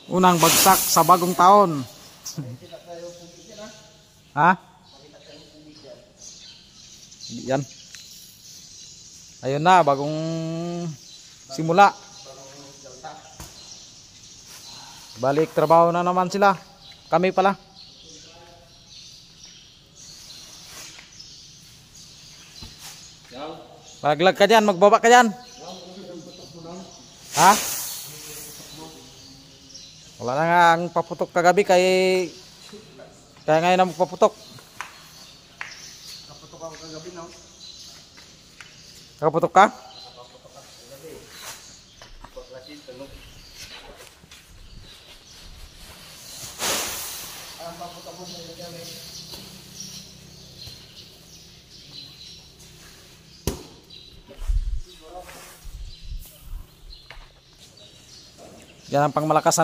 Unang bagsak sa bagong taon. Ha? Yan. Ayun na, bagong simula. Balik trabaho na naman sila. Kami pala. Maglag ka dyan, magbaba ka dyan. Ha? Wala na nga ang paputok kagabi kaya ngayon na magpaputok. Kaputok ako kagabi, no? Nakaputok ka? Yan ang pangmalakasan.